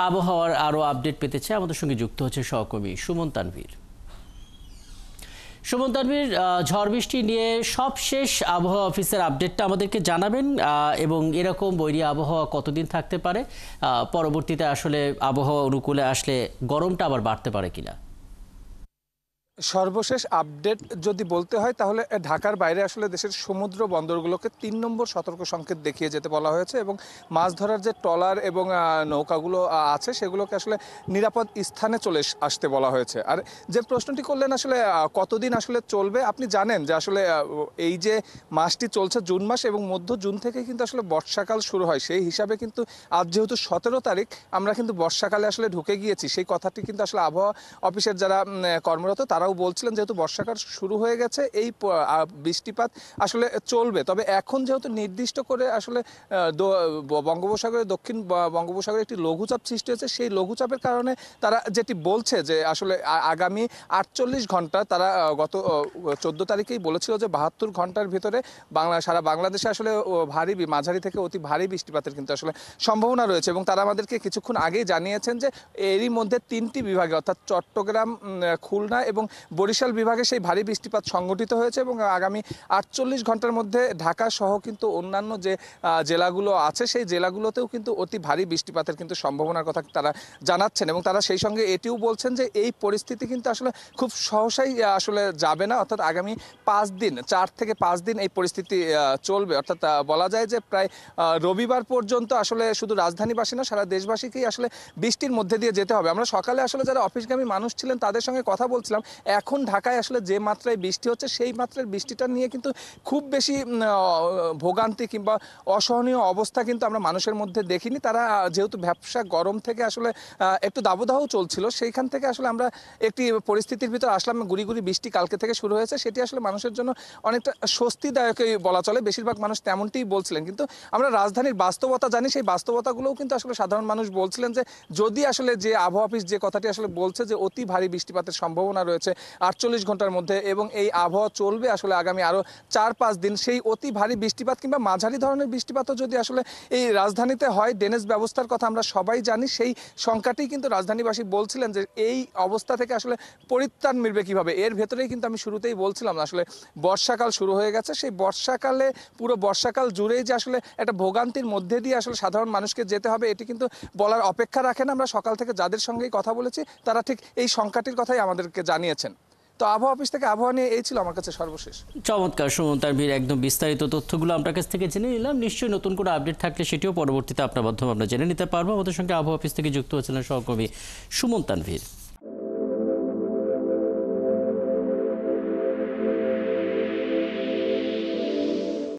আবহাওয়ার আরও আপডেট পেতে চাই আমাদের সঙ্গে যুক্ত হচ্ছে সহকর্মী সুমন তানভীর। সুমন তানভীর, ঝড় বৃষ্টি নিয়ে সবশেষ আবহাওয়া অফিসের আপডেটটা আমাদেরকে জানাবেন এবং এরকম বৈরী আবহাওয়া কতদিন থাকতে পারে, পরবর্তীতে আসলে আবহাওয়া অনুকূলে আসলে গরমটা আবার বাড়তে পারে কিনা। সর্বশেষ আপডেট যদি বলতে হয় তাহলে ঢাকার বাইরে আসলে দেশের সমুদ্র বন্দরগুলোকে ৩ নম্বর সতর্ক সংকেত দেখিয়ে যেতে বলা হয়েছে এবং মাছ ধরার যে ট্রলার এবং নৌকাগুলো আছে সেগুলোকে আসলে নিরাপদ স্থানে চলে আসতে বলা হয়েছে। আর যে প্রশ্নটি করলেন আসলে কতদিন আসলে চলবে, আপনি জানেন যে আসলে এই যে মাসটি চলছে জুন মাস এবং মধ্য জুন থেকে কিন্তু আসলে বর্ষাকাল শুরু হয়। সেই হিসাবে কিন্তু আজ যেহেতু ১৭ তারিখ, আমরা কিন্তু বর্ষাকালে আসলে ঢুকে গিয়েছি। সেই কথাটি কিন্তু আসলে আবহাওয়া অফিসের যারা কর্মরত তারাও বলছিলেন যেহেতু বর্ষাকাল শুরু হয়ে গেছে এই বৃষ্টিপাত আসলে চলবে। তবে এখন যেহেতু নির্দিষ্ট করে আসলে বঙ্গোপসাগরের দক্ষিণ বঙ্গোপসাগরে একটি লঘুচাপ সৃষ্টি হয়েছে, সেই লঘুচাপের কারণে তারা যেটি বলছে যে আসলে আগামী ৪৮ ঘন্টা, তারা গত ১৪ তারিখেই বলেছিল যে ৭২ ঘন্টার ভিতরে সারা বাংলাদেশে আসলে ভারী মাঝারি থেকে অতি ভারী বৃষ্টিপাতের কিন্তু আসলে সম্ভাবনা রয়েছে। এবং তারা আমাদেরকে কিছুক্ষণ আগেই জানিয়েছেন যে এরই মধ্যে ৩টি বিভাগে অর্থাৎ চট্টগ্রাম, খুলনা এবং বরিশাল বিভাগে সেই ভারী বৃষ্টিপাত সংঘটিত হয়েছে এবং আগামী ৪৮ ঘন্টার মধ্যে ঢাকা সহ কিন্তু অন্যান্য যে জেলাগুলো আছে সেই জেলাগুলোতেও কিন্তু অতি ভারী বৃষ্টিপাতের কিন্তু সম্ভাবনার কথা তারা জানাচ্ছেন। এবং তারা সেই সঙ্গে এটিও বলছেন যে এই পরিস্থিতি কিন্তু আসলে খুব সহসাই আসলে যাবে না, অর্থাৎ আগামী ৫ দিন, ৪ থেকে ৫ দিন এই পরিস্থিতি চলবে। অর্থাৎ বলা যায় যে প্রায় রবিবার পর্যন্ত আসলে শুধু রাজধানীবাসী না, সারা দেশবাসীকেই আসলে বৃষ্টির মধ্যে দিয়ে যেতে হবে। আমরা সকালে আসলে যারা অফিসগামী মানুষ ছিলেন তাদের সঙ্গে কথা বলছিলাম। এখন ঢাকায় আসলে যে মাত্রায় বৃষ্টি হচ্ছে সেই মাত্রার বৃষ্টিটা নিয়ে কিন্তু খুব বেশি ভোগান্তি কিংবা অসহনীয় অবস্থা কিন্তু আমরা মানুষের মধ্যে দেখিনি। তারা যেহেতু ব্যবসা গরম থেকে আসলে একটু দাবদাহ চলছিল, সেইখান থেকে আসলে আমরা একটি পরিস্থিতির ভিতর আসলাম। গুড়ি গুড়ি বৃষ্টি কালকে থেকে শুরু হয়েছে, সেটি আসলে মানুষের জন্য অনেকটা স্বস্তিদায়কই বলা চলে। বেশিরভাগ মানুষ তেমনটিই বলছিলেন। কিন্তু আমরা রাজধানীর বাস্তবতা জানি, সেই বাস্তবতাগুলোও কিন্তু আসলে সাধারণ মানুষ বলছিলেন যে যদি আসলে যে আবহাওয়া অফিস যে কথাটি আসলে বলছে যে অতি ভারী বৃষ্টিপাতের সম্ভাবনা রয়েছে ৪৮ ঘন্টার মধ্যে এবং এই আবহাওয়া চলবে আসলে আগামী আরও ৪-৫ দিন, সেই অতি ভারী বৃষ্টিপাত কিংবা মাঝারি ধরনের বৃষ্টিপাতও যদি আসলে এই রাজধানীতে হয়, ড্রেনেজ ব্যবস্থার কথা আমরা সবাই জানি, সেই সংখ্যাটি কিন্তু রাজধানীবাসী বলছিলেন যে এই অবস্থা থেকে আসলে পরিত্রাণ মিলবে কিভাবে। এর ভেতরেই কিন্তু আমি শুরুতেই বলছিলাম আসলে বর্ষাকাল শুরু হয়ে গেছে। সেই বর্ষাকালে পুরো বর্ষাকাল জুড়েই যে আসলে একটা ভোগান্তির মধ্যে দিয়ে আসলে সাধারণ মানুষকে যেতে হবে এটি কিন্তু বলার অপেক্ষা রাখে না। আমরা সকাল থেকে যাদের সঙ্গেই কথা বলেছি তারা ঠিক এই সংখ্যাটির কথাই আমাদেরকে জানিয়েছেন। তো আবহাওয়া অফিস থেকে আবহাওয়া নিয়ে এই ছিল আমার কাছে সর্বশেষ। চমৎকার সুমন তানভীর, একদম বিস্তারিত তথ্যগুলো আপনার কাছ থেকে জেনে নিলাম। নিশ্চয়ই নতুন করে আপডেট থাকলে সেটিও পরবর্তীতে আপনার মাধ্যমে আমরা জেনে নিতে পারবো। আমাদের সঙ্গে আবহাওয়া অফিস থেকে যুক্ত হয়েছিলেন সহকর্মী সুমন তানভীর।